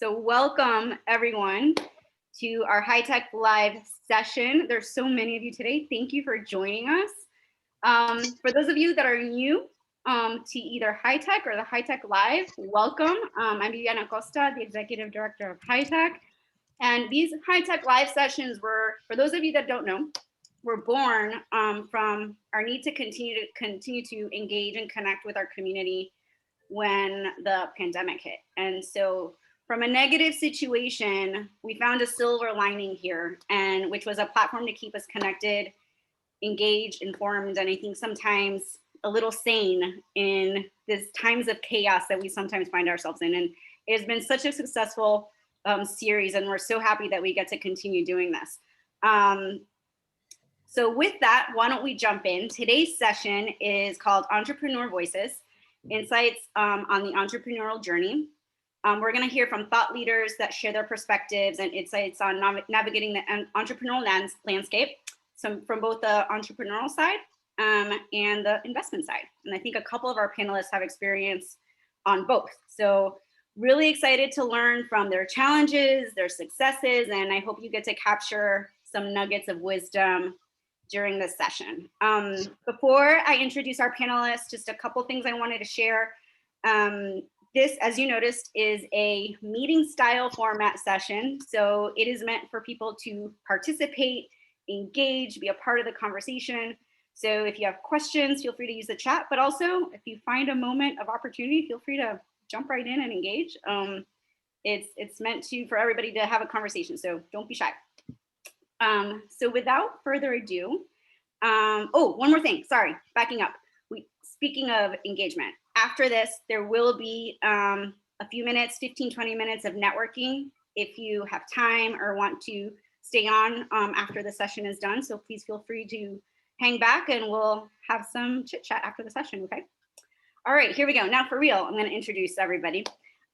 So welcome everyone to our HITEC live session. There's so many of you today. Thank you for joining us. For those of you that are new to either HITEC or the HITEC Live, welcome. I'm Viviana Costa, the Executive Director of HITEC. And these HITEC Live sessions were, for those of you that don't know, were born from our need to continue to engage and connect with our community when the pandemic hit. And so from a negative situation, we found a silver lining here, and which was a platform to keep us connected, engaged, informed, and I think sometimes a little sane in these times of chaos that we sometimes find ourselves in. And it has been such a successful series, and we're so happy that we get to continue doing this. So with that, why don't we jump in? Today's session is called Entrepreneur Voices, Insights on the Entrepreneurial Journey. We're gonna hear from thought leaders that share their perspectives and insights on navigating the entrepreneurial landscape, from both the entrepreneurial side and the investment side. And I think a couple of our panelists have experience on both. So really excited to learn from their challenges, their successes, and I hope you get to capture some nuggets of wisdom during this session. Before I introduce our panelists, just a couple things I wanted to share. This, as you noticed, is a meeting style format session. So it is meant for people to participate, engage, be a part of the conversation. So if you have questions, feel free to use the chat, but also if you find a moment of opportunity, feel free to jump right in and engage. It's meant for everybody to have a conversation, so don't be shy. So without further ado, oh, one more thing, sorry, backing up. Speaking of engagement, after this, there will be a few minutes, 15, 20 minutes of networking if you have time or want to stay on after the session is done. So please feel free to hang back and we'll have some chit chat after the session, okay? All right, here we go. Now for real, I'm gonna introduce everybody.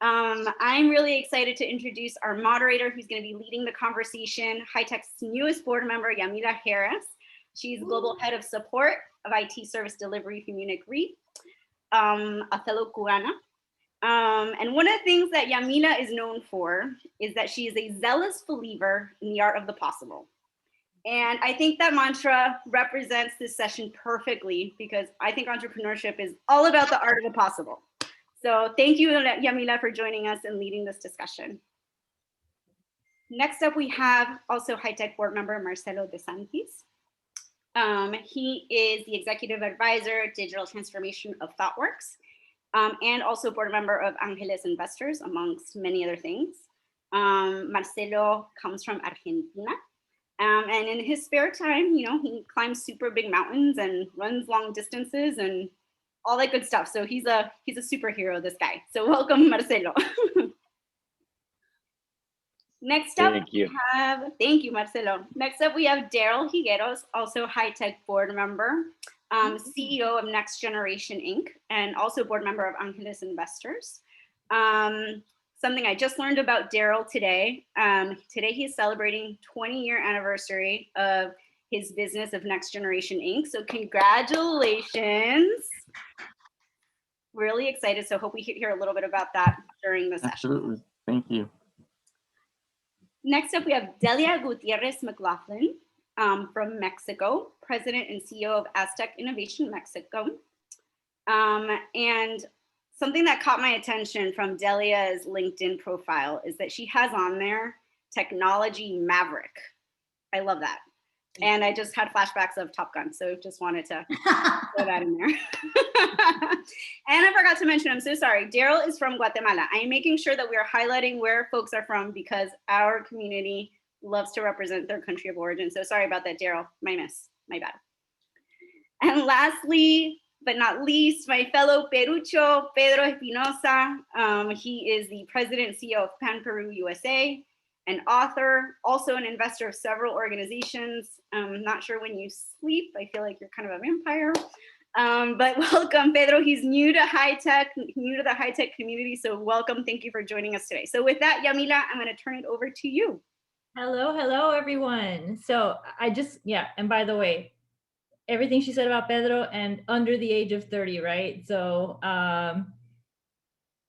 I'm really excited to introduce our moderator who's gonna be leading the conversation, HITEC's newest board member, Yamila Harris. She's Global Head of Support of IT Service Delivery for Munich Re, a fellow Cubana. And one of the things that Yamila is known for is that she is a zealous believer in the art of the possible. And I think that mantra represents this session perfectly because I think entrepreneurship is all about the art of the possible. So thank you, Yamila, for joining us and leading this discussion. Next up, we have also HITEC board member, Marcelo DeSantis. He is the executive advisor, digital transformation of ThoughtWorks, and also board member of Ángeles Investors, amongst many other things. Marcelo comes from Argentina. And in his spare time, you know, he climbs super big mountains and runs long distances and all that good stuff. So he's a superhero, this guy. So welcome, Marcelo. Next up, thank you, Marcelo. Next up, we have Darrell Higueros, also HITEC board member, CEO of Next Generation Inc., and also board member of Ángeles Investors. Something I just learned about Darrell today. Today he's celebrating 20-year anniversary of his business of Next Generation Inc. So congratulations. Really excited. So hope we hear a little bit about that during the session. Absolutely. Thank you. Next up, we have Delia Gutierrez McLaughlin from Mexico, President and CEO of AzTech Innovation Mexico. And something that caught my attention from Delia's LinkedIn profile is that she has on there technology maverick. I love that. And I just had flashbacks of Top Gun, so just wanted to throw that in there. And I forgot to mention, I'm so sorry, Darrell is from Guatemala. I am making sure that we are highlighting where folks are from because our community loves to represent their country of origin. So sorry about that, Darrell, my bad. And lastly, but not least, my fellow Perucho, Pedro Espinoza. He is the president and CEO of Pan Peru USA, an author, also an investor of several organizations. Not sure when you sleep, I feel like you're kind of a vampire. But welcome, Pedro. He's new to HITEC, new to the HITEC community. So welcome, thank you for joining us today. So with that, Yamila, I'm gonna turn it over to you. Hello, everyone. So and by the way, everything she said about Pedro and under the age of 30, right? So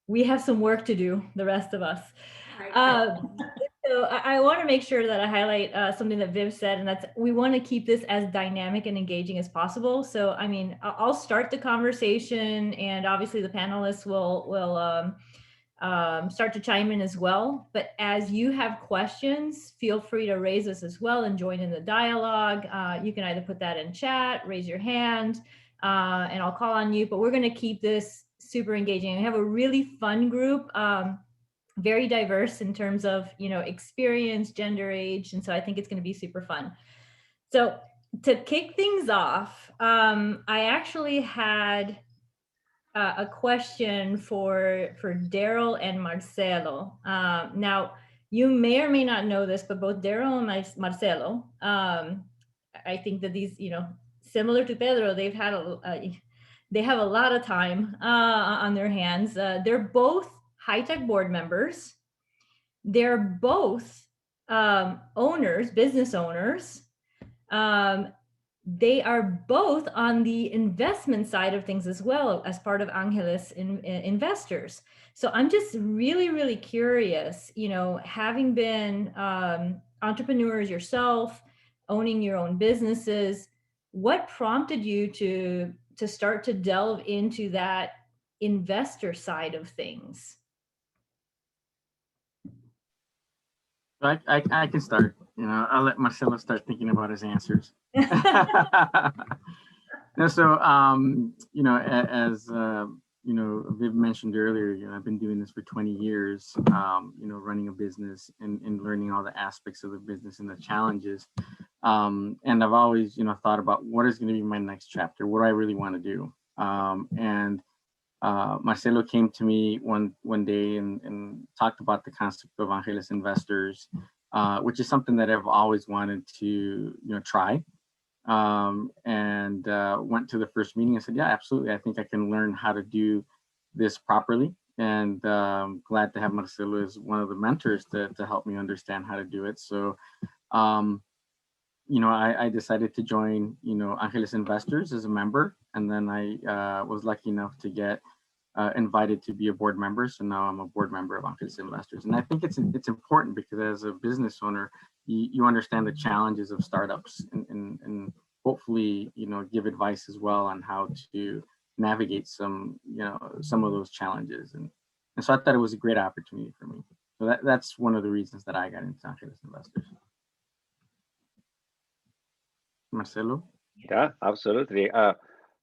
we have some work to do, the rest of us. So I want to make sure that I highlight something that Viv said, and that's we want to keep this as dynamic and engaging as possible. So, I mean, I'll start the conversation, and obviously the panelists will start to chime in as well. But as you have questions, feel free to raise us as well and join in the dialogue. You can either put that in chat, raise your hand, and I'll call on you. But we're going to keep this super engaging. We have a really fun group. Very diverse in terms of, you know, experience, gender, age. And so I think it's going to be super fun. So to kick things off, I actually had a question for Darrell and Marcelo. Now, you may or may not know this, but both Darrell and Marcelo, I think that these, you know, similar to Pedro, they've had they have a lot of time on their hands. They're both HITEC board members. They're both owners, business owners. They are both on the investment side of things as well as part of Angeles Investors. So I'm just really, really curious, you know, having been entrepreneurs yourself, owning your own businesses, what prompted you to start to delve into that investor side of things? I can start. You know, I'll let Marcelo start thinking about his answers. No, so you know, as you know, Viv mentioned earlier, you know, I've been doing this for 20 years. You know, running a business and learning all the aspects of the business and the challenges. And I've always, you know, thought about what is going to be my next chapter. What do I really want to do? And Marcelo came to me one day and talked about the concept of Angeles Investors, which is something that I've always wanted to, you know, try. And went to the first meeting and said, yeah, absolutely. I think I can learn how to do this properly. And glad to have Marcelo as one of the mentors to help me understand how to do it. So, you know, I decided to join, you know, Angeles Investors as a member. And then I was lucky enough to get invited to be a board member. So now I'm a board member of Angeles Investors. And I think it's important because as a business owner, you understand the challenges of startups and hopefully, you know, give advice as well on how to navigate some of those challenges. And so I thought it was a great opportunity for me. So that's one of the reasons that I got into Angeles Investors. Marcelo? Yeah, absolutely.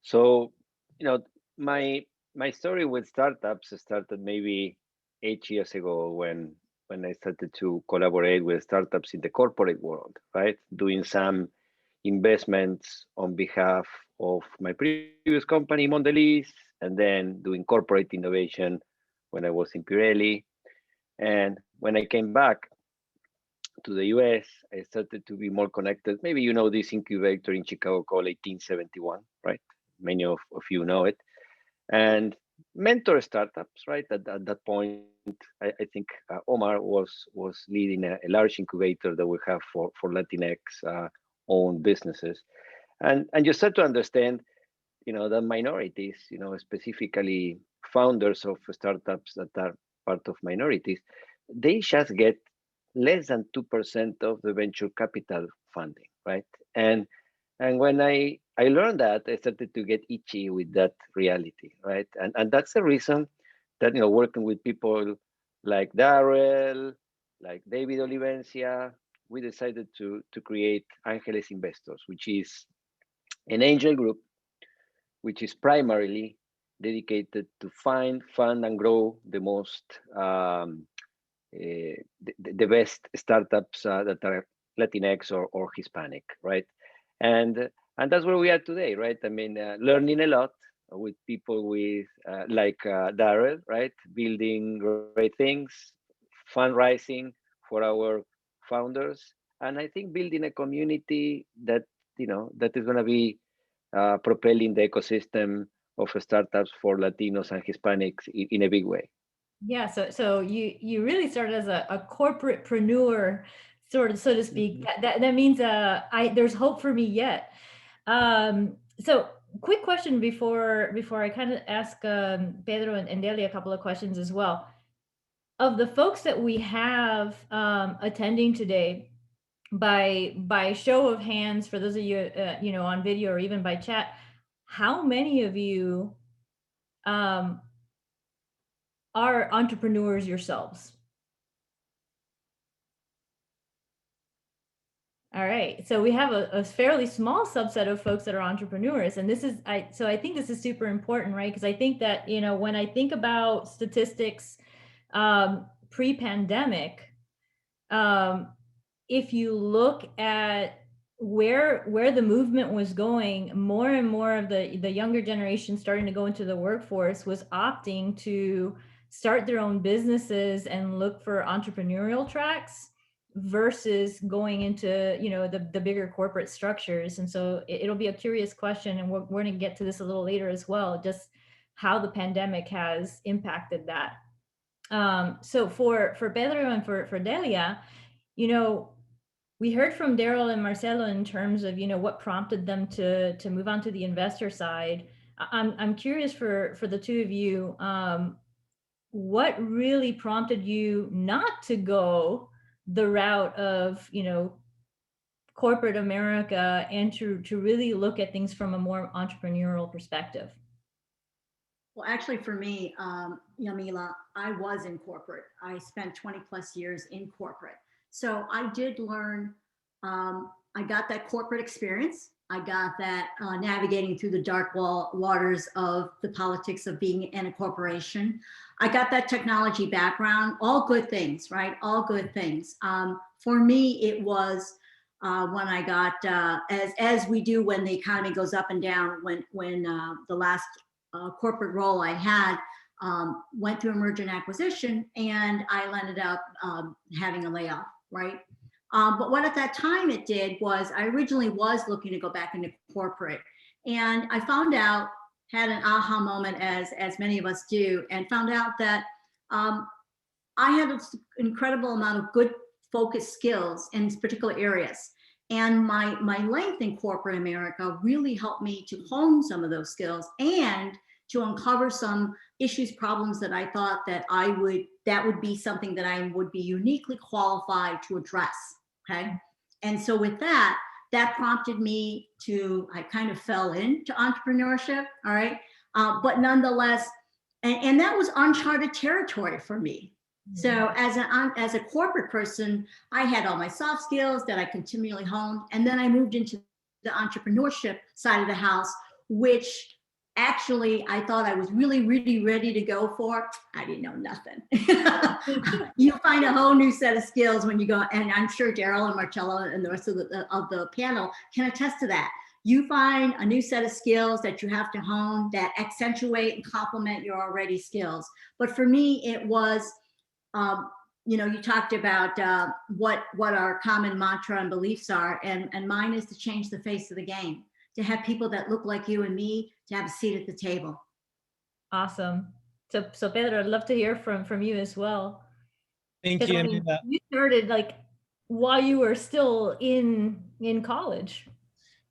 So, you know, my story with startups started maybe 8 years ago when I started to collaborate with startups in the corporate world, right? Doing some investments on behalf of my previous company, Mondelez, and then doing corporate innovation when I was in Pirelli. And when I came back to the US, I started to be more connected. Maybe you know this incubator in Chicago called 1871, right? Many of you know it. And mentor startups, right? At that point, I think Omar was leading a large incubator that we have for Latinx owned businesses. And you start to understand, you know, that minorities, you know, specifically founders of startups that are part of minorities, they just get less than 2% of the venture capital funding, right? And when I learned that, I started to get itchy with that reality, right? And that's the reason that, you know, working with people like Darrell, like David Olivencia, we decided to create Angeles Investors, which is an angel group, which is primarily dedicated to find, fund, and grow the most the best startups that are Latinx or Hispanic, right? And that's where we are today, right? I mean, learning a lot with people with like Darrell, right? Building great things, fundraising for our founders, and I think building a community that, you know, that is going to be propelling the ecosystem of startups for Latinos and Hispanics in a big way. Yeah, so you really started as a corporatepreneur, sort of, so to speak. That means there's hope for me yet. So quick question before I kind of ask Pedro and Delia a couple of questions as well. of the folks that we have attending today, by show of hands, for those of you, on video or even by chat, how many of you are entrepreneurs yourselves? All right, so we have a fairly small subset of folks that are entrepreneurs, and so I think this is super important, right? Because I think that, when I think about statistics pre-pandemic, if you look at where the movement was going, more and more of the younger generation starting to go into the workforce was opting to start their own businesses and look for entrepreneurial tracks versus going into the bigger corporate structures. And so it'll be a curious question, and we're going to get to this a little later as well, just how the pandemic has impacted that. So for Pedro and for Delia, we heard from Darrell and Marcelo in terms of what prompted them to move on to the investor side. I'm curious for the two of you, what really prompted you not to go the route of corporate America and to really look at things from a more entrepreneurial perspective? Well, actually, for me, Yamila, I was in corporate. I spent 20 plus years in corporate. So I did learn, I got that corporate experience. I got that navigating through the dark waters of the politics of being in a corporation. I got that technology background, all good things, right? All good things. For me, it was when I got, as we do when the economy goes up and down, when the last corporate role I had went through a merger and acquisition, and I ended up having a layoff, right? But what at that time it did was, I originally was looking to go back into corporate, and I found out, had an aha moment, as many of us do, and found out that I had an incredible amount of good focused skills in particular areas. And my length in corporate America really helped me to hone some of those skills and to uncover some issues, problems that I thought that that would be something that I would be uniquely qualified to address, okay? And so with that prompted me I kind of fell into entrepreneurship, all right? But nonetheless, and that was uncharted territory for me. So as a corporate person, I had all my soft skills that I continually honed. And then I moved into the entrepreneurship side of the house, which actually I thought I was really, really ready to go for. I didn't know nothing. You find a whole new set of skills when you go, and I'm sure Darrell and Marcelo and the rest of the panel can attest to that. You find a new set of skills that you have to hone that accentuate and complement your already skills. But for me, it was, you talked about what our common mantra and beliefs are, and mine is to change the face of the game, to have people that look like you and me to have a seat at the table. Awesome. So Pedro, I'd love to hear from you as well. Thank you. I mean, you started like while you were still in college.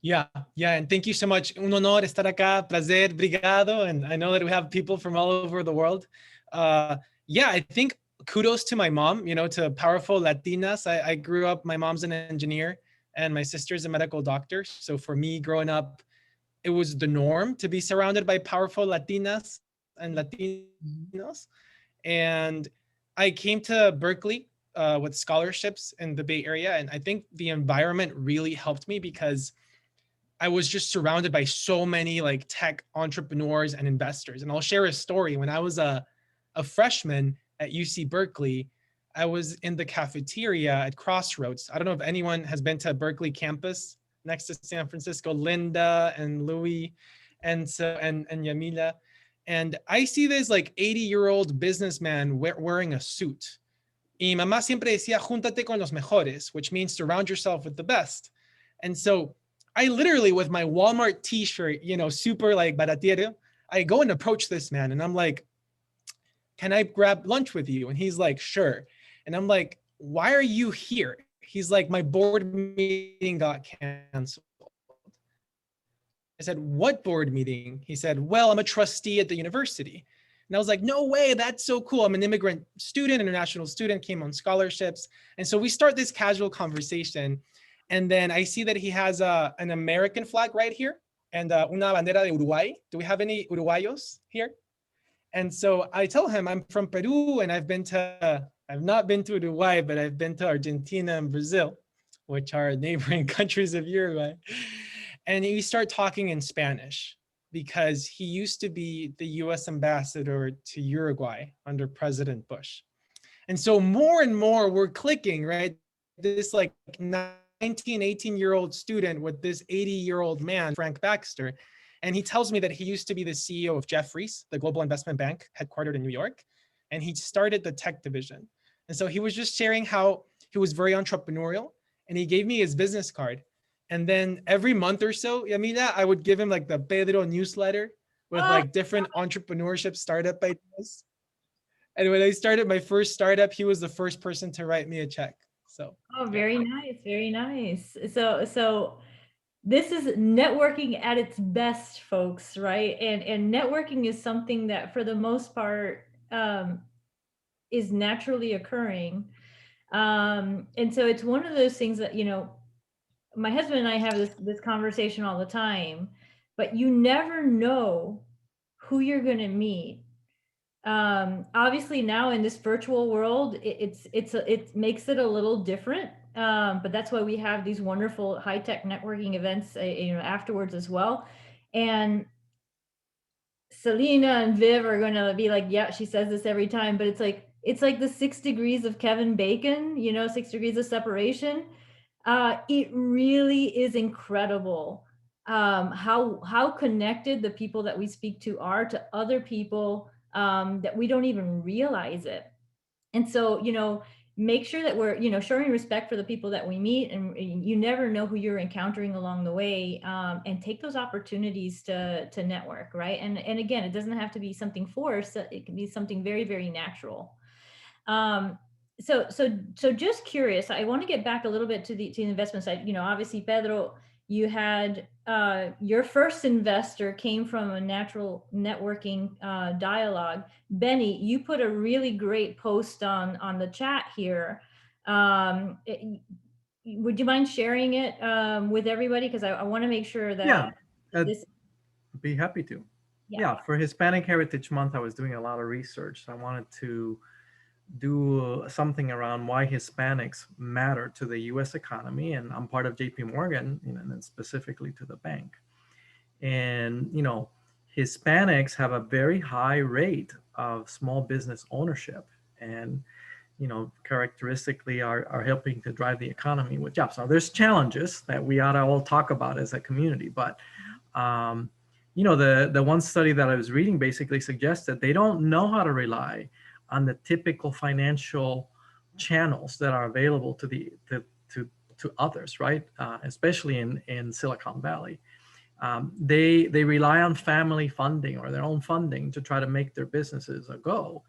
Yeah, and thank you so much. Un honor estar acá, placer, obrigado. And I know that we have people from all over the world. Yeah, I think kudos to my mom, to powerful Latinas. I grew up, my mom's an engineer and my sister's a medical doctor. So for me growing up, it was the norm to be surrounded by powerful Latinas and Latinos. And I came to Berkeley with scholarships in the Bay Area. And I think the environment really helped me because I was just surrounded by so many like tech entrepreneurs and investors. And I'll share a story. When I was a freshman at UC Berkeley, I was in the cafeteria at Crossroads. I don't know if anyone has been to Berkeley campus next to San Francisco, Linda and Louis and Yamila. And I see this like 80-year-old businessman wearing a suit. Y mamá siempre decía, júntate con los mejores, which means surround yourself with the best. And so I literally, with my Walmart t-shirt, super like baratiero, I go and approach this man and I'm like, can I grab lunch with you? And he's like, sure. And I'm like, why are you here? He's like, my board meeting got canceled. I said, what board meeting? He said, well, I'm a trustee at the university. And I was like, no way, that's so cool. I'm an immigrant student, international student, came on scholarships. And so we start this casual conversation. And then I see that he has an American flag right here and una bandera de Uruguay. Do we have any Uruguayos here? And so I tell him I'm from Peru and I've not been to Uruguay, but I've been to Argentina and Brazil, which are neighboring countries of Uruguay. And we start talking in Spanish because he used to be the US ambassador to Uruguay under President Bush. And so more and more we're clicking, right? This like 19, 18-year-old student with this 80-year-old man, Frank Baxter. And he tells me that he used to be the CEO of Jefferies, the global investment bank headquartered in New York. And he started the tech division. And so he was just sharing how he was very entrepreneurial. And he gave me his business card. And then every month or so, Yamila, I would give him like the Pedro newsletter with like different entrepreneurship startup ideas. And when I started my first startup, he was the first person to write me a check. So. Oh, very nice, very nice. So this is networking at its best, folks, right? And networking is something that for the most part is naturally occurring. And so it's one of those things that, you know, my husband and I have this conversation all the time, but you never know who you're going to meet. Obviously now in this virtual world, it makes it a little different. But that's why we have these wonderful high-tech networking events, you know, afterwards as well. And Selena and Viv are going to be like, yeah, she says this every time, but it's like the 6 degrees of Kevin Bacon, you know, 6 degrees of separation. It really is incredible how connected the people that we speak to are to other people that we don't even realize it. And so, you know, make sure that we're, you know, showing respect for the people that we meet, and you never know who you're encountering along the way, and take those opportunities to network, right? And again, it doesn't have to be something forced. It can be something very, very natural. So just curious, I want to get back a little bit to the investment side. You know, obviously, Pedro, you had your first investor came from a natural networking dialogue. Benny, you put a really great post on the chat here. Would you mind sharing it with everybody? Because I want to make sure that I'd be happy to. Yeah, for Hispanic Heritage Month, I was doing a lot of research. I wanted to do something around why Hispanics matter to the U.S. economy, and I'm part of JP Morgan, you know, and specifically to the bank. And you know, Hispanics have a very high rate of small business ownership, and you know, characteristically are helping to drive the economy with jobs. Now, there's challenges that we ought to all talk about as a community, but you know, the one study that I was reading basically suggests that they don't know how to rely on the typical financial channels that are available to others, right? Especially in Silicon Valley. They rely on family funding or their own funding to try to make their businesses a go.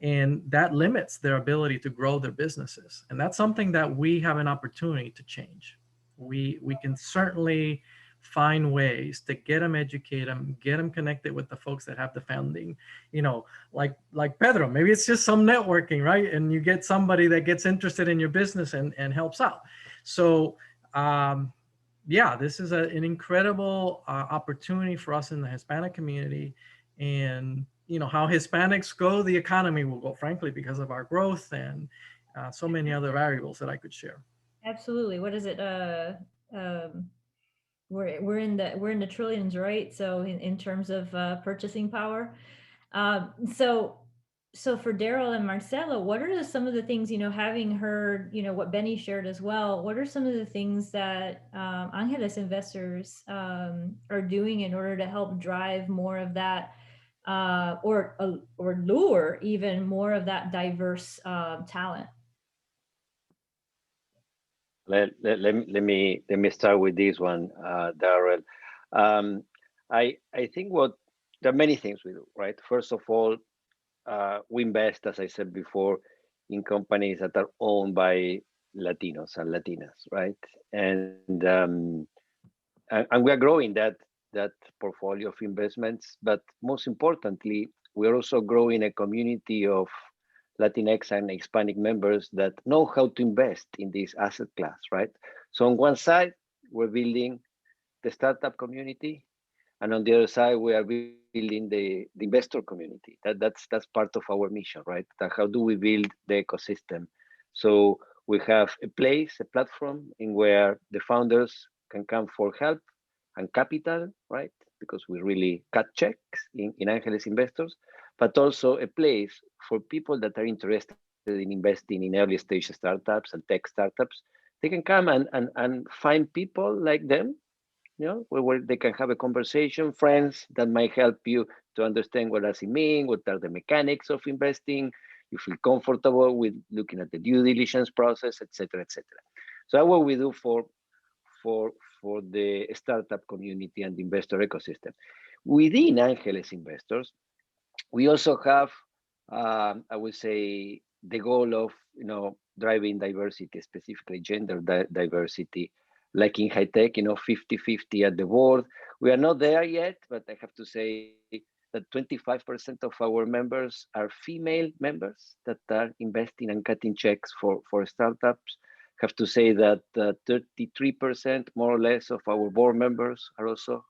And that limits their ability to grow their businesses. And that's something that we have an opportunity to change. We can certainly find ways to get them educated, get them connected with the folks that have the funding, you know, like Pedro, maybe it's just some networking, right? And you get somebody that gets interested in your business and helps out. So yeah, this is an incredible opportunity for us in the Hispanic community. And you know, how Hispanics go, the economy will go, frankly, because of our growth and so many other variables that I could share. Absolutely. What is it? We're in the trillions, right? So in terms of purchasing power. So for Darrell and Marcelo, what are some of the things, you know, having heard, you know, what Benny shared as well, what are some of the things that Angeles investors are doing in order to help drive more of that or lure even more of that diverse talent? Let me start with this one, Darrell. I think there are many things we do, right? First of all, we invest, as I said before, in companies that are owned by Latinos and Latinas, right? And we are growing that portfolio of investments. But most importantly, we're also growing a community of Latinx and Hispanic members that know how to invest in this asset class, right? So on one side, we're building the startup community, and on the other side, we are building the investor community. That's part of our mission, right? That how do we build the ecosystem? So we have a place, a platform in where the founders can come for help and capital, right? Because we really cut checks in Angeles investors, but also a place for people that are interested in investing in early stage startups and tech startups. They can come and find people like them, you know, where they can have a conversation, friends that might help you to understand what does it mean, what are the mechanics of investing, you feel comfortable with looking at the due diligence process, et cetera, et cetera. So that's what we do for the startup community and the investor ecosystem. Within Angeles Investors, we also have, I would say, the goal of, you know, driving diversity, specifically gender diversity, like in HITEC, you know, 50-50 at the board. We are not there yet, but I have to say that 25% of our members are female members that are investing and cutting checks for startups. Have to say that 33% more or less of our board members are also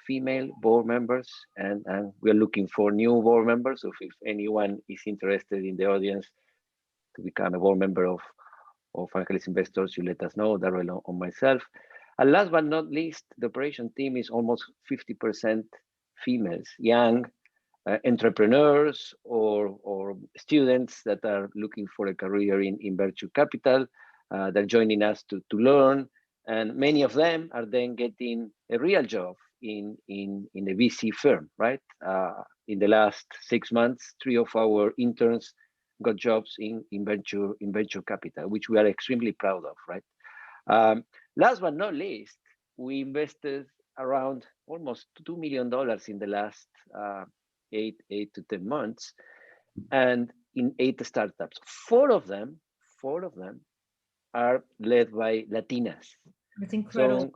female board members, and we are looking for new board members. So if anyone is interested in the audience to become a board member of Angeles Investors, you let us know, Darrell or myself. And last but not least, the operation team is almost 50% females, young entrepreneurs or students that are looking for a career in venture capital. They're joining us to learn, and many of them are then getting a real job in a VC firm, right? In the last 6 months, 3 of our interns got jobs in venture capital, which we are extremely proud of, right? Last but not least, we invested around almost $2 million in the last 8 to 10 months, and in 8 startups. 4 of them are led by Latinas. That's incredible.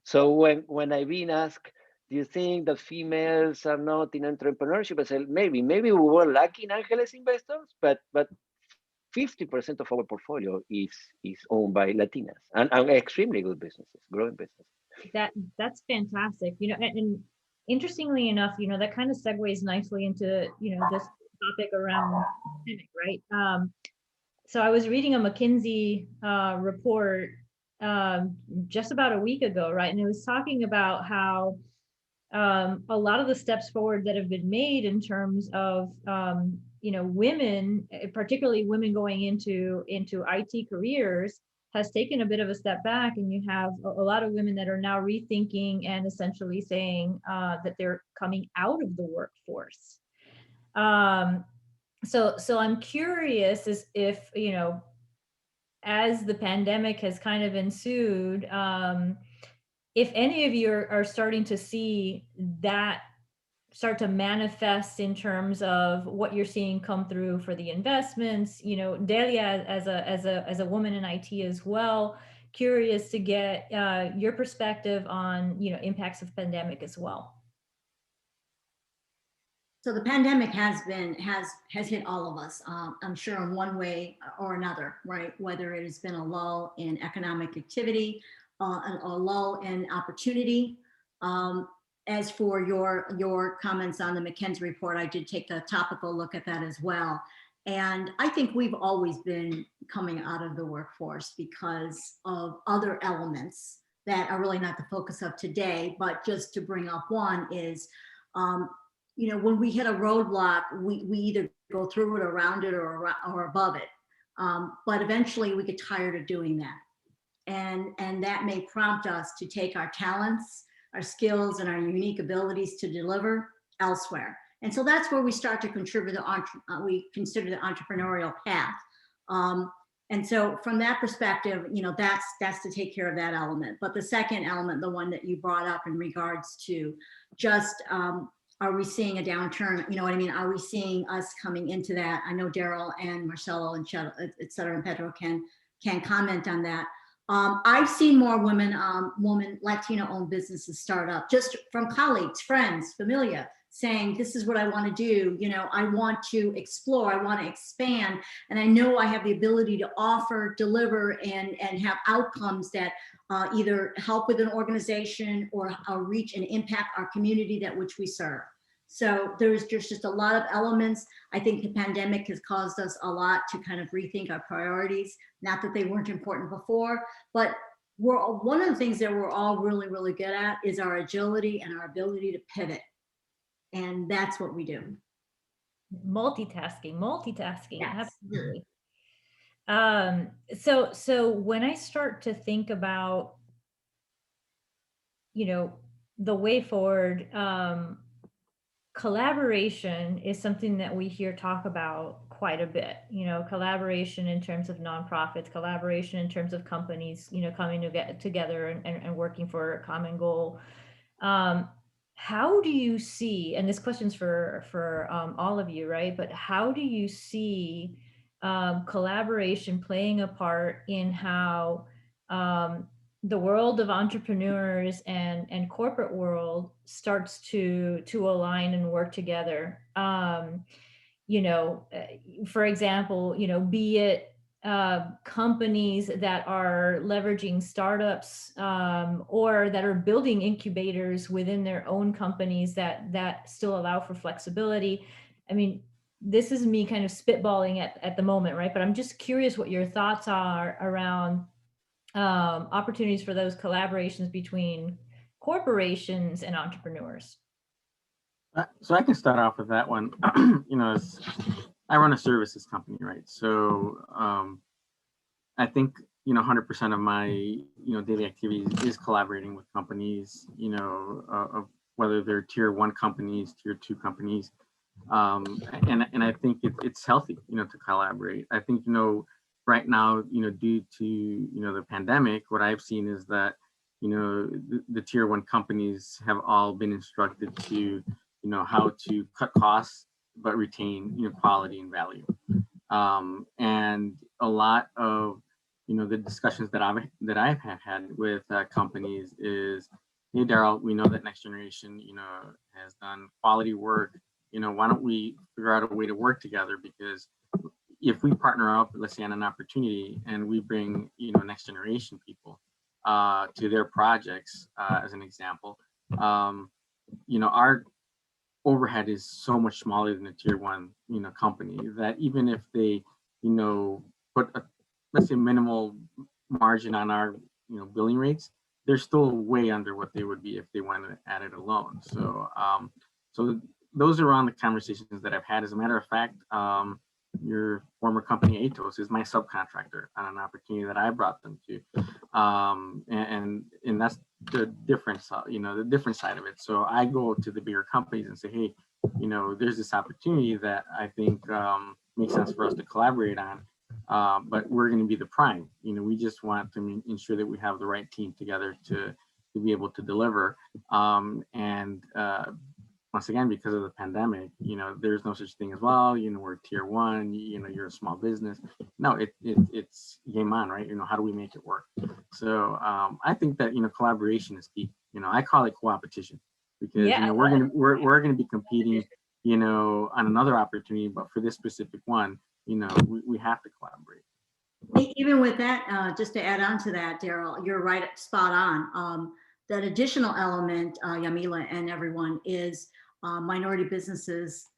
So when I've been asked, do you think that females are not in entrepreneurship? I said, maybe we were lucky in Angeles Investors, but 50% of our portfolio is owned by Latinas and extremely good businesses, growing businesses. That's fantastic. You know, and interestingly enough, you know, that kind of segues nicely into, you know, this topic around pandemic, right? So I was reading a McKinsey report just about a week ago, right? And it was talking about how a lot of the steps forward that have been made in terms of, you know, women, particularly women going into IT careers, has taken a bit of a step back, and you have a lot of women that are now rethinking and essentially saying that they're coming out of the workforce. So I'm curious as if, you know, as the pandemic has kind of ensued, if any of you are starting to see that start to manifest in terms of what you're seeing come through for the investments, you know, Delia, as a woman in IT as well, curious to get your perspective on, you know, impacts of pandemic as well. So the pandemic has hit all of us, I'm sure in one way or another, right? Whether it has been a lull in economic activity, a lull in opportunity. As for your comments on the McKinsey report, I did take a topical look at that as well. And I think we've always been coming out of the workforce because of other elements that are really not the focus of today, but just to bring up one is, you know, when we hit a roadblock, we either go through it, around it, or above it. But eventually we get tired of doing that. And that may prompt us to take our talents, our skills, and our unique abilities to deliver elsewhere. And so that's where we start to contribute we consider the entrepreneurial path. And so from that perspective, you know, that's to take care of that element. But the second element, the one that you brought up in regards to just, are we seeing a downturn? You know what I mean? Are we seeing us coming into that? I know Darrell and Marcelo and et cetera, and Pedro can comment on that. I've seen more women, Latino-owned businesses start up just from colleagues, friends, familia, saying, this is what I want to do. You know, I want to explore, I want to expand, and I know I have the ability to offer, deliver, and have outcomes that either help with an organization or reach and impact our community that which we serve. So there's just a lot of elements. I think the pandemic has caused us a lot to kind of rethink our priorities. Not that they weren't important before, but one of the things that we're all really, really good at is our agility and our ability to pivot. And that's what we do. Multitasking, Yes. absolutely. So when I start to think about, you know, the way forward, collaboration is something that we hear talk about quite a bit. You know, collaboration in terms of nonprofits, collaboration in terms of companies, you know, coming together and working for a common goal. How do you see, and this question's for all of you, right? But how do you see collaboration playing a part in how the world of entrepreneurs and corporate world starts to align and work together? You know, for example, you know, be it companies that are leveraging startups or that are building incubators within their own companies that still allow for flexibility. I mean, this is me kind of spitballing at the moment, right? But I'm just curious what your thoughts are around opportunities for those collaborations between corporations and entrepreneurs. So I can start off with that one. You know, I run a services company, right? So I think, you know, 100% of my, you know, daily activities is collaborating with companies, you know, whether they're tier 1 companies, tier 2 companies. And I think it's healthy, you know, to collaborate. I think, you know, right now, you know, due to, you know, the pandemic, what I've seen is that, you know, the tier 1 companies have all been instructed to, you know, how to cut costs, but retain, you know, quality and value. And a lot of, you know, the discussions that I've had with companies is, hey, Darrell, we know that Next Generation, you know, has done quality work. You know, why don't we figure out a way to work together? Because if we partner up, let's say on an opportunity, and we bring, you know, Next Generation people to their projects, as an example, you know, our overhead is so much smaller than a tier 1, you know, company, that even if they, you know, put a, let's say, minimal margin on our, you know, billing rates, they're still way under what they would be if they went at it alone. So, so those are on the conversations that I've had. As a matter of fact, your former company Atos is my subcontractor on an opportunity that I brought them to, and that's the difference, you know, the different side of it. So I go to the bigger companies and say, hey, you know, there's this opportunity that I think makes sense for us to collaborate on, but we're going to be the prime. You know, we just want to ensure that we have the right team together to be able to deliver. Once again, because of the pandemic, you know, there's no such thing as, well, you know, we're tier 1, you know, you're a small business. No, it's game on, right? You know, how do we make it work? So I think that, you know, collaboration is key. You know, I call it co-opetition, because, you know, we're gonna be competing, you know, on another opportunity, but for this specific one, you know, we have to collaborate. Even with that, just to add on to that, Darrell, you're right, spot on. That additional element, Yamila and everyone, is minority businesses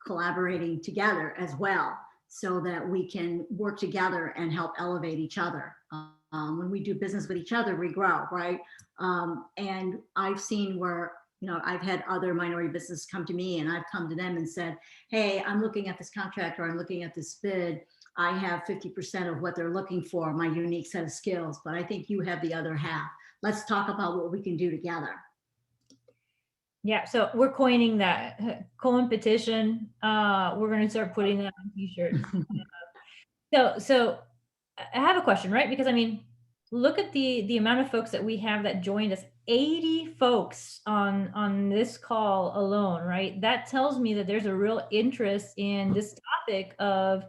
collaborating together as well, so that we can work together and help elevate each other. When we do business with each other, we grow, right? And I've seen where, you know, I've had other minority businesses come to me, and I've come to them and said, hey, I'm looking at this contract, or I'm looking at this bid. I have 50% of what they're looking for, my unique set of skills, but I think you have the other half. Let's talk about what we can do together. Yeah, so we're coining that competition. We're going to start putting that on t-shirts. So I have a question, right? Because I mean, look at the amount of folks that we have that joined us. 80 folks on this call alone, right? That tells me that there's a real interest in this topic of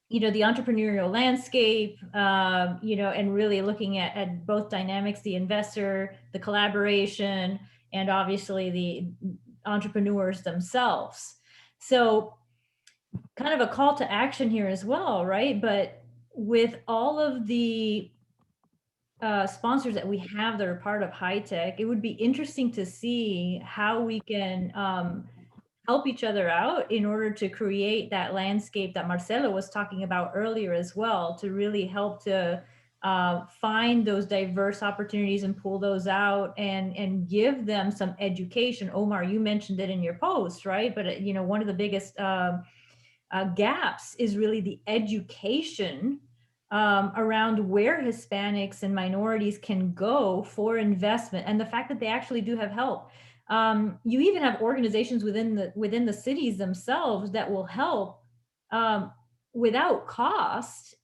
the entrepreneurial landscape, and really looking at both dynamics, the investor, the collaboration, and obviously the entrepreneurs themselves. So kind of a call to action here as well, right? But with all of the sponsors that we have that are part of HITEC, it would be interesting to see how we can help each other out in order to create that landscape that Marcelo was talking about earlier as well, to really help to find those diverse opportunities and pull those out and give them some education. Omar, you mentioned it in your post, right? But one of the biggest gaps is really the education around where Hispanics and minorities can go for investment, and the fact that they actually do have help. You even have organizations within the cities themselves that will help without cost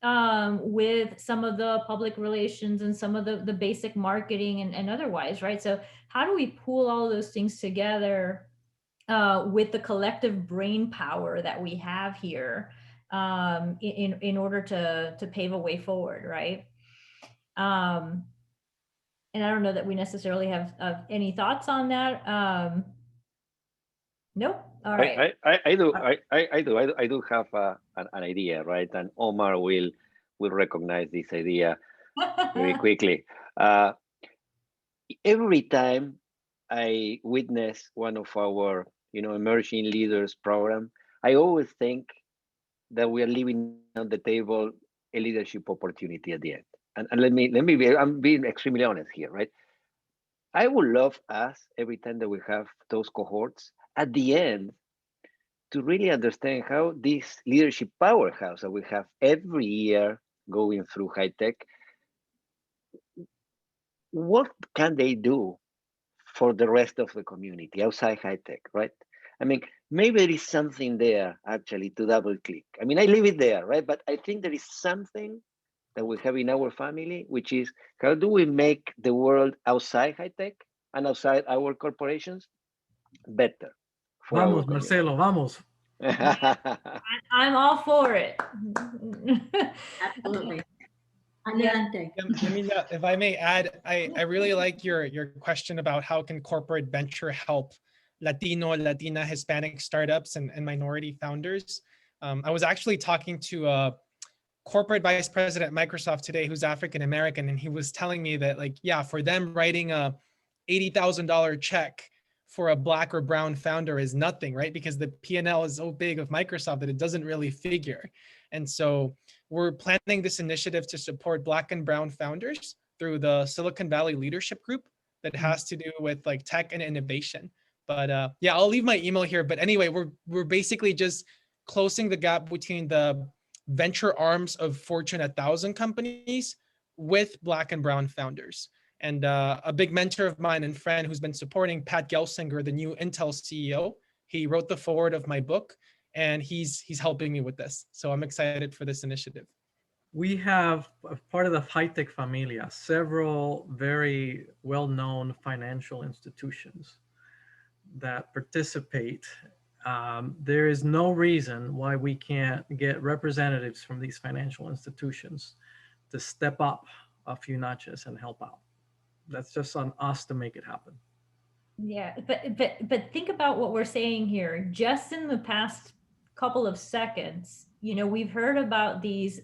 with some of the public relations and some of the basic marketing and otherwise, right? So how do we pool all those things together with the collective brain power that we have here in order to pave a way forward, right? And I don't know that we necessarily have any thoughts on that. Nope. All right. I do have an idea, right? And Omar will recognize this idea very quickly. Every time I witness one of our emerging leaders program, I always think that we are leaving on the table a leadership opportunity at the end. And let me be, I'm being extremely honest here, right? I would love us, every time that we have those cohorts, at the end, to really understand how this leadership powerhouse that we have every year going through HITEC, what can they do for the rest of the community outside HITEC, right? I mean, maybe there is something there actually to double click. I mean, I leave it there, right? But I think there is something that we have in our family, which is how do we make the world outside HITEC and outside our corporations better? Vamos, Marcelo, vamos. I'm all for it. Absolutely. Yamila, if I may add, I really like your question about how can corporate venture help Latino, Latina, Hispanic startups and minority founders. I was actually talking to a corporate vice president at Microsoft today who's African American, and he was telling me that, like, yeah, for them writing a $80,000 check for a Black or brown founder is nothing, right? Because the P&L is so big of Microsoft that it doesn't really figure. And so we're planning this initiative to support Black and brown founders through the Silicon Valley Leadership Group that has to do with like tech and innovation. But yeah, I'll leave my email here. But anyway, we're basically just closing the gap between the venture arms of Fortune 1000 companies with Black and brown founders. And a big mentor of mine and friend who's been supporting Pat Gelsinger, the new Intel CEO, he wrote the foreword of my book, and he's helping me with this. So I'm excited for this initiative. We have, as part of the HITEC Familia, several very well-known financial institutions that participate. There is no reason why we can't get representatives from these financial institutions to step up a few notches and help out. That's just on us to make it happen. Yeah, but think about what we're saying here. Just in the past couple of seconds, we've heard about these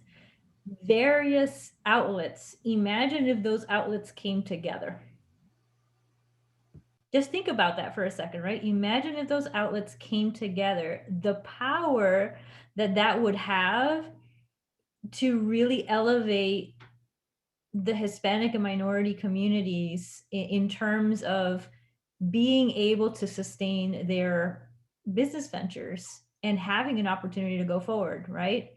various outlets. Imagine if those outlets came together. Just think about that for a second, right? Imagine if those outlets came together, the power that would have to really elevate the Hispanic and minority communities in terms of being able to sustain their business ventures and having an opportunity to go forward, right?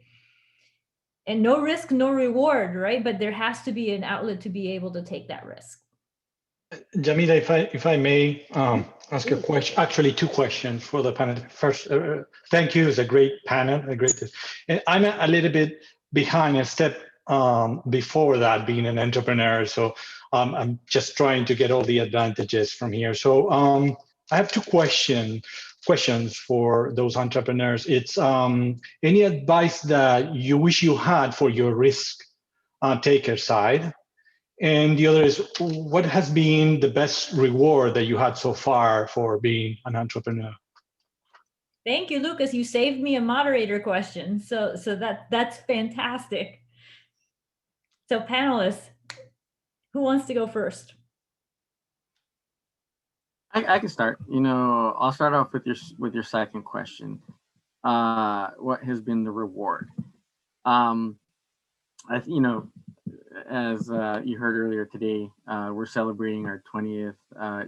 And no risk, no reward, right? But there has to be an outlet to be able to take that risk. Yamila, if I may ask a question, actually two questions for the panel. First, thank you. It's a great panel, and I'm a little bit behind a step before that, being an entrepreneur. So I'm just trying to get all the advantages from here. So I have two questions. questions for those entrepreneurs. It's any advice that you wish you had for your risk taker side? And the other is, what has been the best reward that you had so far for being an entrepreneur? Thank you, Lucas. You saved me a moderator question. So that's fantastic. So panelists, who wants to go first? I can start. I'll start off with your second question. What has been the reward? As you heard earlier today, we're celebrating our 20th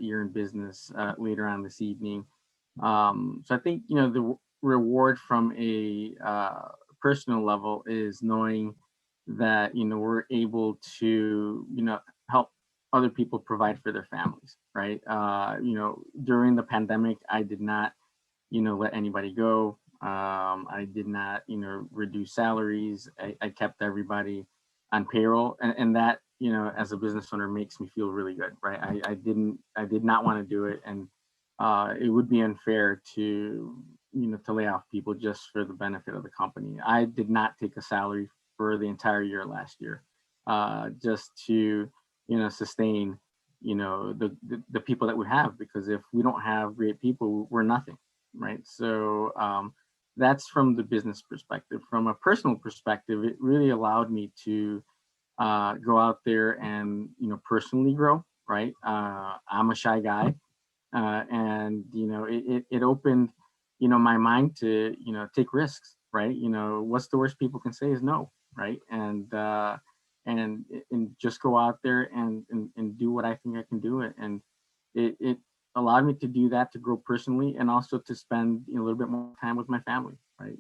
year in business later on this evening. So I think the reward from a personal level is knowing that we're able to help other people provide for their families, right? During the pandemic, I did not let anybody go. I did not reduce salaries. I kept everybody on payroll, and that as a business owner makes me feel really good, right? I did not want to do it, and it would be unfair to lay off people just for the benefit of the company. I did not take a salary for the entire year last year, just to sustain the people that we have, because if we don't have great people, we're nothing, right? So that's from the business perspective. From a personal perspective, it really allowed me to go out there and personally grow, right? I'm a shy guy, and it opened my mind to take risks, right? What's the worst people can say is no, right? And just go out there and do what I think I can do it. And it allowed me to do that, to grow personally, and also to spend a little bit more time with my family, right?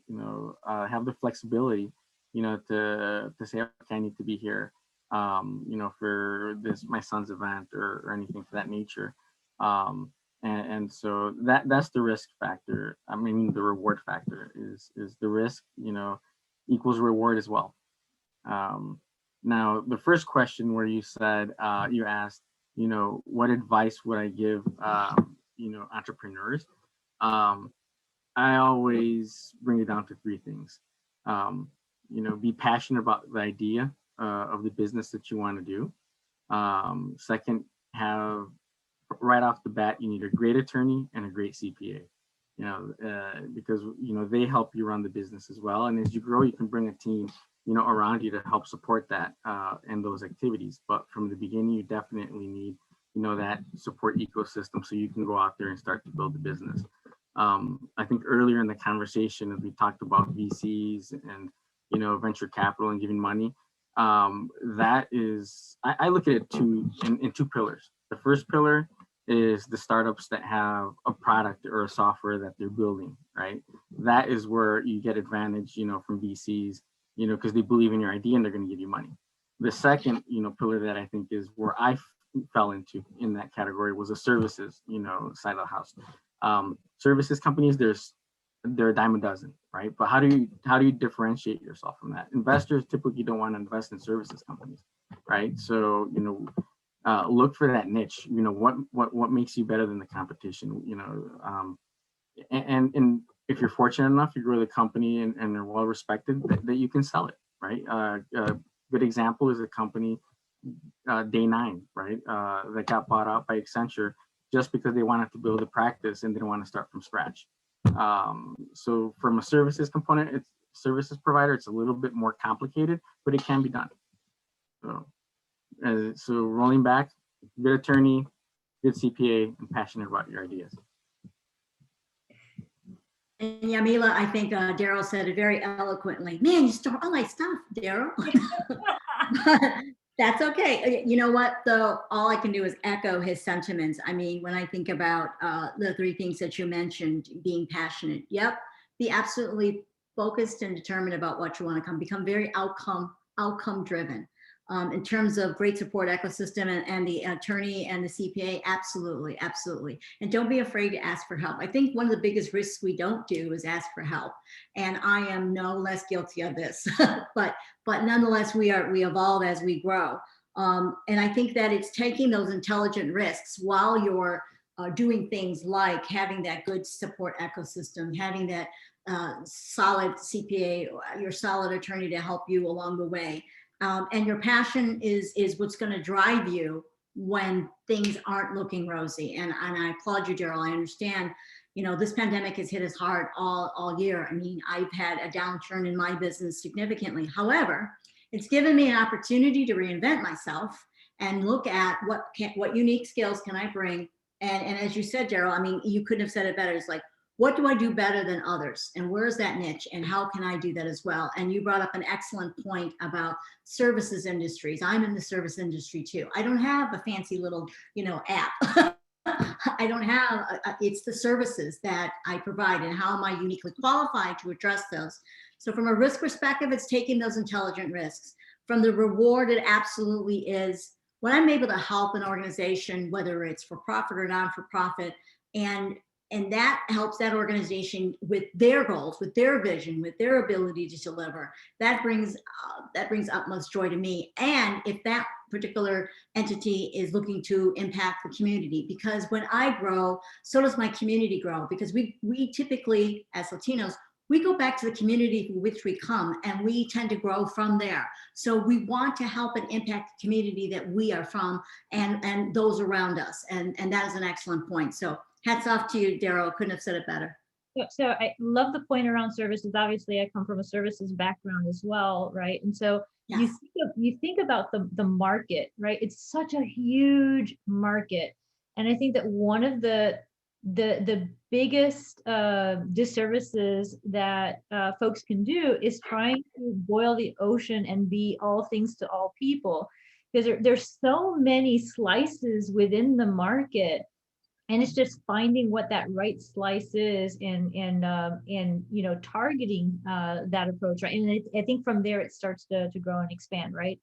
Have the flexibility, to say, okay, I need to be here, for my son's event or anything for that nature. And so that's the risk factor. I mean, the reward factor is the risk, equals reward as well. Now, the first question where you said, you asked, what advice would I give, entrepreneurs? I always bring it down to three things. Be passionate about the idea of the business that you want to do. Second, have right off the bat, you need a great attorney and a great CPA, because they help you run the business as well. And as you grow, you can bring a team around you to help support that and those activities. But from the beginning, you definitely need that support ecosystem so you can go out there and start to build the business. I think earlier in the conversation, as we talked about VCs and venture capital and giving money, that is, I look at it in two pillars. The first pillar is the startups that have a product or a software that they're building, right? That is where you get advantage, from VCs, because they believe in your idea and they're going to give you money. The second, pillar that I think is where I fell into in that category was the services, side of the house. Services companies, they're a dime a dozen, right? But how do you differentiate yourself from that? Investors typically don't want to invest in services companies, right? So, look for that niche. What makes you better than the competition? And if you're fortunate enough, you grow the company and they're well respected, that you can sell it, right? A good example is a company, Day 9, right? That got bought out by Accenture just because they wanted to build a practice and didn't want to start from scratch. So from a services component, it's services provider, it's a little bit more complicated, but it can be done. So rolling back, good attorney, good CPA, and passionate about your ideas. And Yamila, I think Darrell said it very eloquently. Man, you stole all my stuff, Darrell. That's okay. You know what, though? All I can do is echo his sentiments. I mean, when I think about the three things that you mentioned, being passionate, yep, be absolutely focused and determined about what you want to become very outcome driven. In terms of great support ecosystem and the attorney and the CPA, absolutely, absolutely. And don't be afraid to ask for help. I think one of the biggest risks we don't do is ask for help. And I am no less guilty of this, but nonetheless, we evolve as we grow. And I think that it's taking those intelligent risks while you're doing things like having that good support ecosystem, having that solid CPA, your solid attorney to help you along the way. And your passion is what's going to drive you when things aren't looking rosy. And I applaud you, Darrell. I understand, this pandemic has hit us hard all year. I mean, I've had a downturn in my business significantly. However, it's given me an opportunity to reinvent myself and look at what unique skills can I bring. And as you said, Darrell, I mean, you couldn't have said it better. It's like, what do I do better than others? And where's that niche? And how can I do that as well? And you brought up an excellent point about services industries. I'm in the service industry too. I don't have a fancy little, app. I don't have, it's the services that I provide, and how am I uniquely qualified to address those? So from a risk perspective, it's taking those intelligent risks. From the reward, it absolutely is when I'm able to help an organization, whether it's for profit or non-for-profit, and that helps that organization with their goals, with their vision, with their ability to deliver. That brings utmost joy to me. And if that particular entity is looking to impact the community, because when I grow, so does my community grow. Because we typically, as Latinos, we go back to the community from which we come, and we tend to grow from there. So we want to help and impact the community that we are from, and those around us. And that is an excellent point. So hats off to you, Darrell. Couldn't have said it better. So I love the point around services. Obviously, I come from a services background as well, right? And so Yes. you think about the market, right? It's such a huge market, and I think that one of the biggest disservices that folks can do is trying to boil the ocean and be all things to all people, because there's so many slices within the market. And it's just finding what that right slice is and targeting that approach, right? And I think from there it starts to grow and expand, right?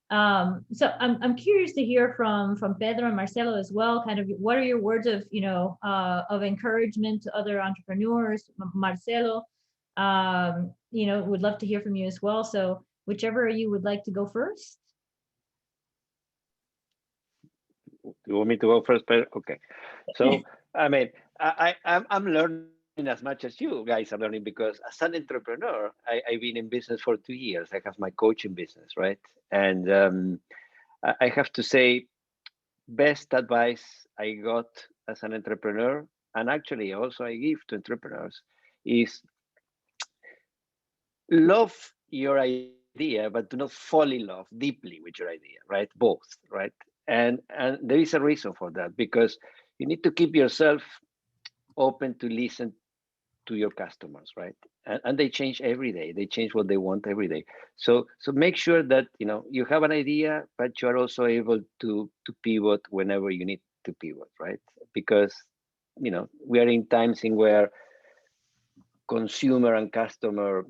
So I'm curious to hear from Pedro and Marcelo as well. Kind of, what are your words of of encouragement to other entrepreneurs? Marcelo, would love to hear from you as well. So whichever you would like to go first. You want me to go first, Pedro? Okay. So, I mean, I'm learning as much as you guys are learning, because as an entrepreneur, I've been in business for 2 years. I have my coaching business, right? And I have to say, best advice I got as an entrepreneur, and actually also I give to entrepreneurs, is love your idea, but do not fall in love deeply with your idea, right? Both, right? And there is a reason for that, because you need to keep yourself open to listen to your customers, right? And they change every day. They change what they want every day. So make sure that you have an idea, but you are also able to pivot whenever you need to pivot, right? Because we are in times in where consumer and customer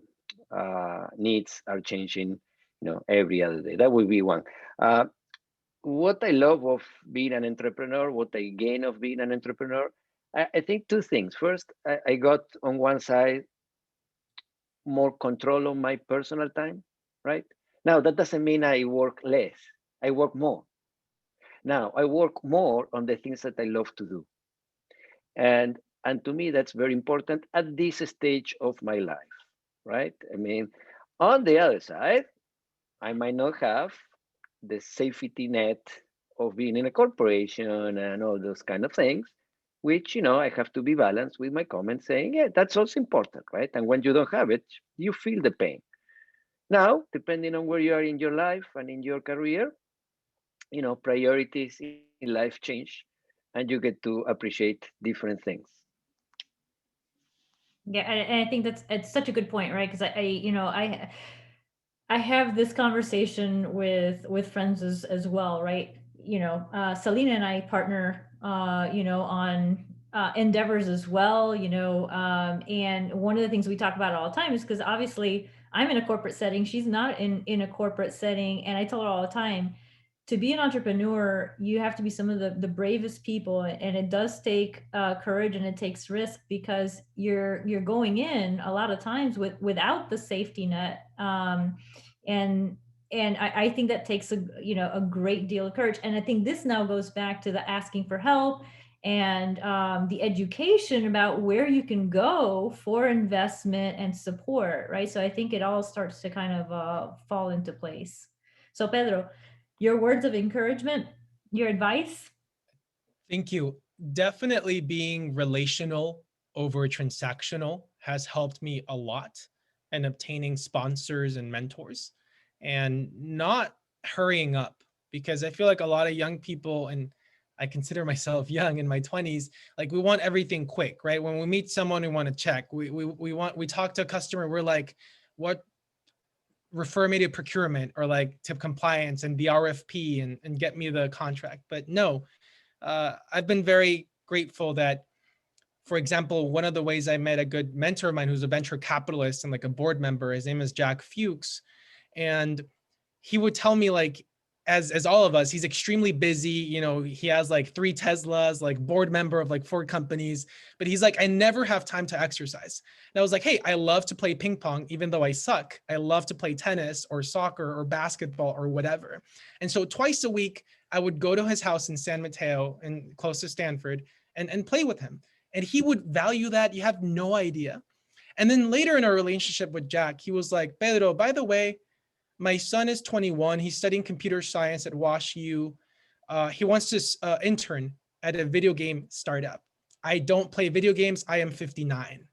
needs are changing, every other day. That would be one. What I love of being an entrepreneur, what I gain of being an entrepreneur, I think two things. First, I got on one side more control on my personal time, right? Now, that doesn't mean I work less. I work more. Now, I work more on the things that I love to do. And to me, that's very important at this stage of my life, right? I mean, on the other side, I might not have the safety net of being in a corporation and all those kind of things, which, I have to be balanced with my comments saying, yeah, that's also important, right? And when you don't have it, you feel the pain. Now, depending on where you are in your life and in your career, priorities in life change, and you get to appreciate different things. Yeah, and I think it's such a good point, right? Because I have this conversation with friends as well, right? Selena and I partner, on endeavors as well, and one of the things we talk about all the time is, because obviously I'm in a corporate setting, she's not in a corporate setting, and I tell her all the time, to be an entrepreneur, you have to be some of the bravest people, and it does take courage, and it takes risk, because you're going in a lot of times without the safety net, and I think that takes a great deal of courage. And I think this now goes back to the asking for help and the education about where you can go for investment and support, right? So I think it all starts to kind of fall into place. So Pedro, your words of encouragement, your advice? Thank you. Definitely being relational over transactional has helped me a lot, and obtaining sponsors and mentors, and not hurrying up, because I feel like a lot of young people, and I consider myself young in my 20s, like we want everything quick, right? When we meet someone, we want to check. We talk to a customer, we're like, what, refer me to procurement or like to compliance and the RFP and get me the contract. But no, I've been very grateful that, for example, one of the ways I met a good mentor of mine who's a venture capitalist and like a board member, his name is Jack Fuchs. And he would tell me, like, as all of us, he's extremely busy. You know, he has like 3 Teslas, like board member of like 4 companies, but he's like, I never have time to exercise. And I was like, hey, I love to play ping pong, even though I suck. I love to play tennis or soccer or basketball or whatever. And so twice a week, I would go to his house in San Mateo and close to Stanford and play with him. And he would value that. You have no idea. And then later in our relationship with Jack, he was like, Pedro, by the way, my son is 21. He's studying computer science at WashU. He wants to intern at a video game startup. I don't play video games. I am 59.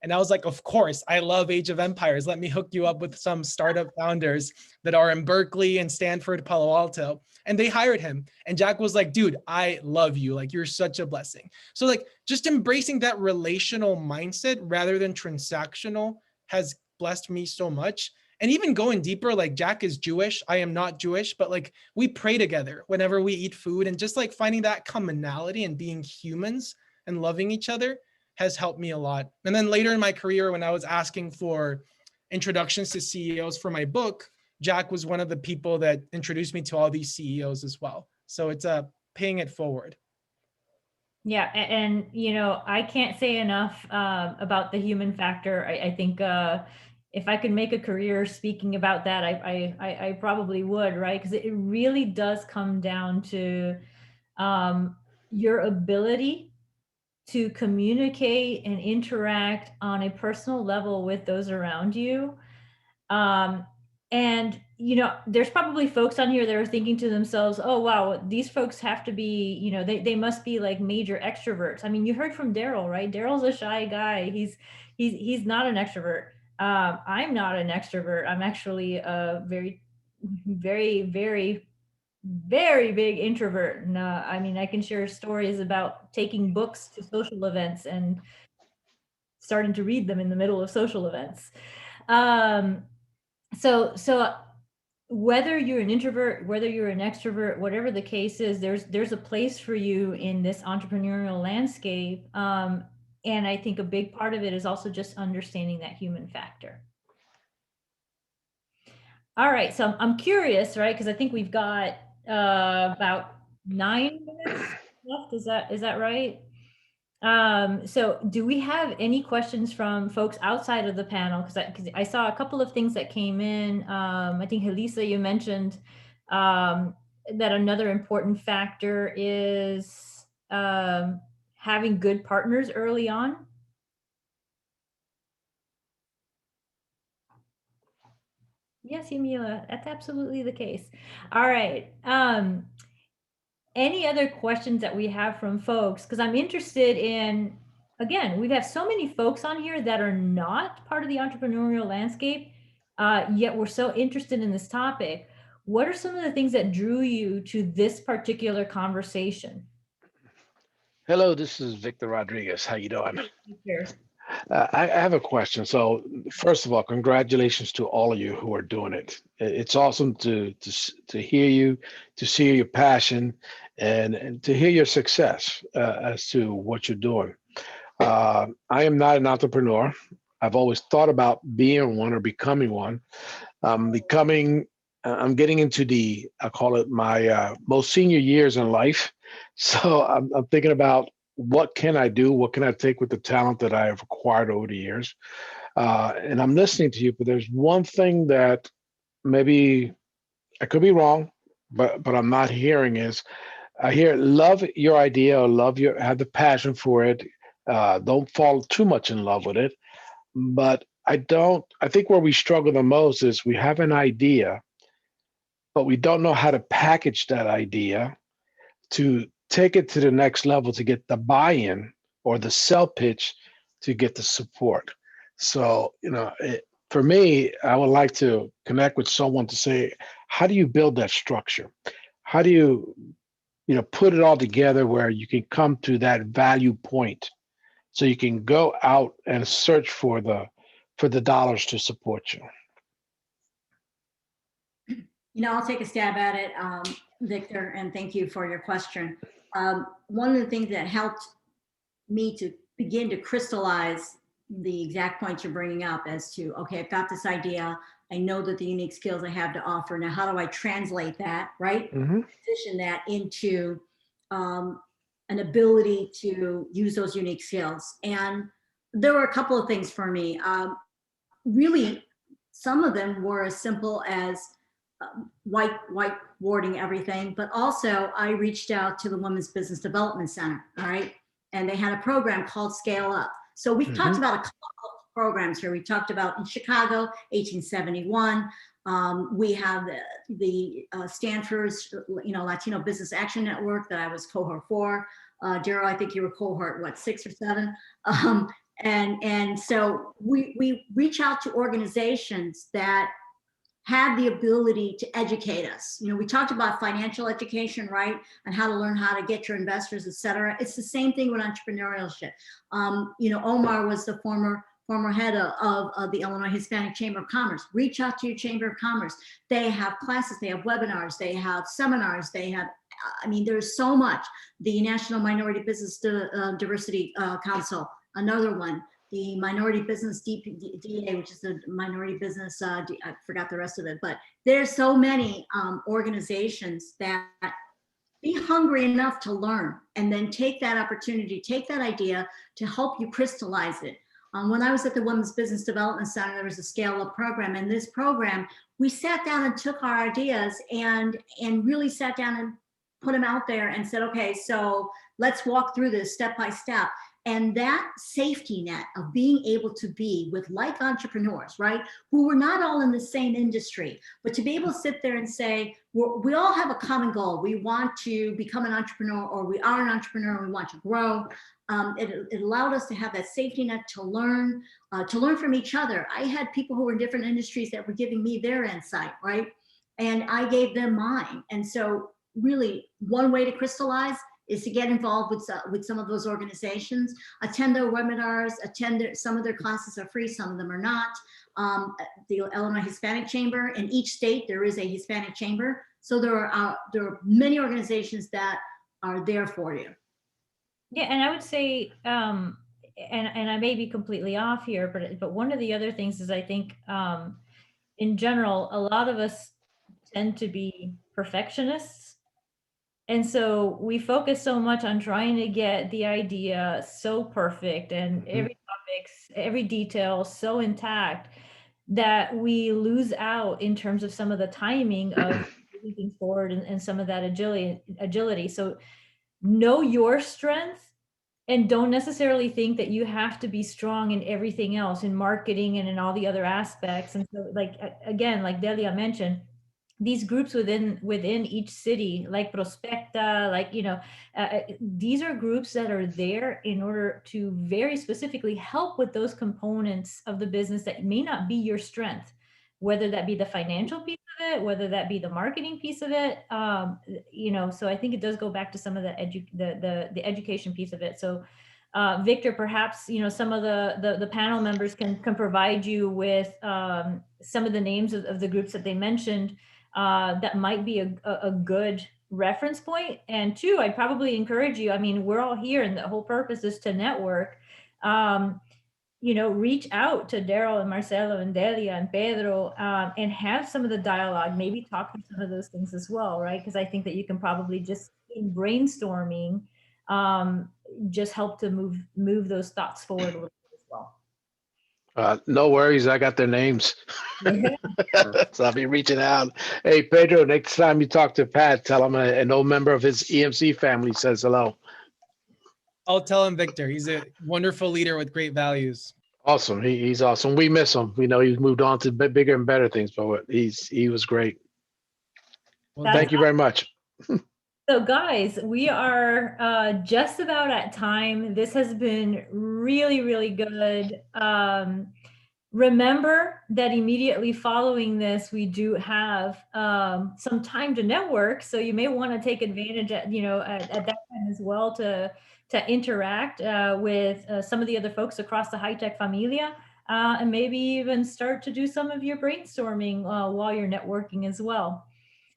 And I was like, of course, I love Age of Empires. Let me hook you up with some startup founders that are in Berkeley and Stanford, Palo Alto. And they hired him. And Jack was like, dude, I love you. Like, you're such a blessing. So like just embracing that relational mindset rather than transactional has blessed me so much. And even going deeper, like Jack is Jewish. I am not Jewish, but like we pray together whenever we eat food, and just like finding that commonality and being humans and loving each other has helped me a lot. And then later in my career, when I was asking for introductions to CEOs for my book, Jack was one of the people that introduced me to all these CEOs as well. So it's paying it forward. Yeah, and you know, I can't say enough about the human factor. I think if I could make a career speaking about that, I probably would, right? Because it really does come down to your ability to communicate and interact on a personal level with those around you. And, you know, there's probably folks on here that are thinking to themselves, oh, wow, these folks have to be, you know, they must be like major extroverts. I mean, you heard from Darrell, right? Darrell's a shy guy. He's not an extrovert. I'm not an extrovert. I'm actually a very, very, very, very big introvert. And I mean, I can share stories about taking books to social events and starting to read them in the middle of social events. So whether you're an introvert, whether you're an extrovert, whatever the case is, there's a place for you in this entrepreneurial landscape. And I think a big part of it is also just understanding that human factor. All right, so I'm curious, right? Because I think we've got about 9 minutes left. Is that right? So do we have any questions from folks outside of the panel? Because I saw a couple of things that came in. I think Elisa, you mentioned that another important factor is having good partners early on. Yes, Yamila, that's absolutely the case. All right. Any other questions that we have from folks? Because I'm interested in, again, we have so many folks on here that are not part of the entrepreneurial landscape, yet we're so interested in this topic. What are some of the things that drew you to this particular conversation? Hello, this is Victor Rodriguez. How you doing? Sure. I have a question. So first of all, congratulations to all of you who are doing it. It's awesome to hear you, to see your passion, and to hear your success as to what you're doing. I am not an entrepreneur. I've always thought about being one or becoming one. I'm getting into I call it my most senior years in life. So I'm thinking about, what can I do? What can I take with the talent that I have acquired over the years? And I'm listening to you, but there's one thing that maybe I could be wrong, but I'm not hearing is I hear love your idea or have the passion for it. Don't fall too much in love with it. But I think where we struggle the most is we have an idea, but we don't know how to package that idea to take it to the next level to get the buy-in or the sell pitch to get the support. So, for me, I would like to connect with someone to say, how do you build that structure? How do you, put it all together where you can come to that value point so you can go out and search for the dollars to support you? I'll take a stab at it, Victor, and thank you for your question. One of the things that helped me to begin to crystallize the exact points you're bringing up as to, okay, I've got this idea. I know that the unique skills I have to offer. Now, how do I translate that, right? Mm-hmm. Position that into an ability to use those unique skills. And there were a couple of things for me. Really, some of them were as simple as whiteboarding everything, but also I reached out to the Women's Business Development Center, all right? And they had a program called Scale Up. So we've talked about a couple of programs here. We talked about in Chicago, 1871. We have the Stanford's, Latino Business Action Network that I was cohort 4. Darrell, I think you were cohort, 6 or 7? And so we reach out to organizations that have the ability to educate us. We talked about financial education, right? And how to learn how to get your investors, et cetera. It's the same thing with entrepreneurship. Omar was the former head of the Illinois Hispanic Chamber of Commerce. Reach out to your Chamber of Commerce. They have classes, they have webinars, they have seminars, there's so much. The National Minority Business Diversity Council, another one. The Minority Business DA, which is the Minority Business, I forgot the rest of it, but there's so many organizations that be hungry enough to learn and then take that opportunity, take that idea to help you crystallize it. When I was at the Women's Business Development Center, there was a Scale Up program. And this program, we sat down and took our ideas and really sat down and put them out there and said, okay, so let's walk through this step by step. And that safety net of being able to be with like entrepreneurs, right, who were not all in the same industry, but to be able to sit there and say, we all have a common goal. We want to become an entrepreneur, or we are an entrepreneur and we want to grow. It allowed us to have that safety net to learn from each other. I had people who were in different industries that were giving me their insight, right? And I gave them mine. And so really one way to crystallize is to get involved with some of those organizations, attend their webinars, some of their classes are free, some of them are not. The Illinois Hispanic Chamber, in each state there is a Hispanic Chamber. So there are many organizations that are there for you. Yeah, and I would say, and I may be completely off here, but one of the other things is I think in general, a lot of us tend to be perfectionists. And so we focus so much on trying to get the idea so perfect and every detail so intact that we lose out in terms of some of the timing of moving forward and some of that agility. So know your strength and don't necessarily think that you have to be strong in everything else, in marketing and in all the other aspects. And so again, like Delia mentioned, these groups within each city, like Prospecta, these are groups that are there in order to very specifically help with those components of the business that may not be your strength, whether that be the financial piece of it, whether that be the marketing piece of it. So I think it does go back to some of the education piece of it. So Victor, perhaps, some of the panel members can provide you with some of the names of the groups that they mentioned that might be a good reference point. And 2, I'd probably encourage you, we're all here and the whole purpose is to network. Reach out to Darrell and Marcelo and Delia and Pedro and have some of the dialogue, maybe talk through some of those things as well, right? Because I think that you can probably just, in brainstorming, just help to move those thoughts forward a little bit as well. No worries. I got their names. So I'll be reaching out. Hey, Pedro, next time you talk to Pat, tell him an old member of his EMC family says hello. I'll tell him, Victor. He's a wonderful leader with great values. Awesome. He's awesome. We miss him. We know he's moved on to bigger and better things, but he was great. Well, Thank you very much. So guys, we are just about at time. This has been really, really good. Remember that immediately following this, we do have some time to network. So you may want to take advantage at that time as well to interact with some of the other folks across the HITEC familia, and maybe even start to do some of your brainstorming while you're networking as well.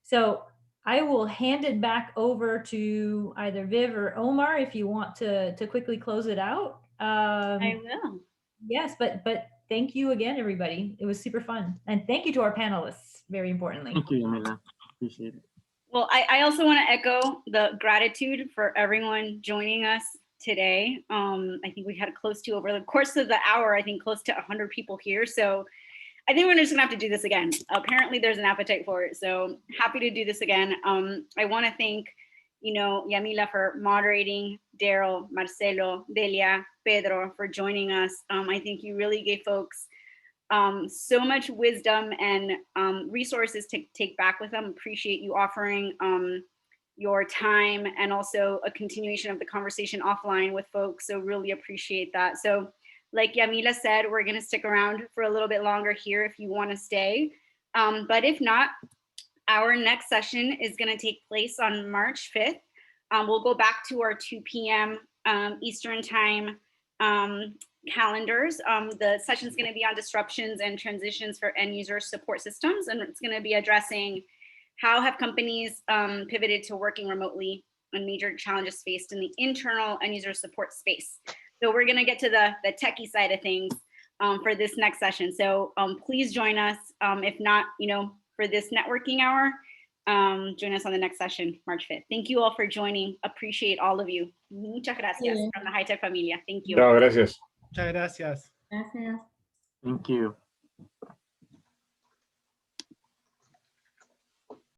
So I will hand it back over to either Viv or Omar if you want to quickly close it out. I will. Yes, but thank you again, everybody. It was super fun. And thank you to our panelists, very importantly. Thank you, Yamila. Appreciate it. Well, I also want to echo the gratitude for everyone joining us today. I think we had close to, over the course of the hour, I think close to 100 people here. So I think we're just gonna have to do this again. Apparently there's an appetite for it. So happy to do this again. I want to thank, Yamila for moderating, Darrell, Marcelo, Delia, Pedro for joining us. I think you really gave folks so much wisdom and resources to take back with them. Appreciate you offering your time and also a continuation of the conversation offline with folks. So really appreciate that. So like Yamila said, we're gonna stick around for a little bit longer here if you wanna stay. But if not, our next session is gonna take place on March 5th. We'll go back to our 2 p.m. Eastern time calendars. The session is gonna be on disruptions and transitions for end user support systems. And it's gonna be addressing how have companies pivoted to working remotely and major challenges faced in the internal end user support space. So we're gonna get to the techie side of things for this next session. So please join us. If not, for this networking hour, join us on the next session, March 5th. Thank you all for joining. Appreciate all of you. Muchas gracias from the HITEC familia. Thank you. No, gracias. Muchas gracias. Gracias. Thank you.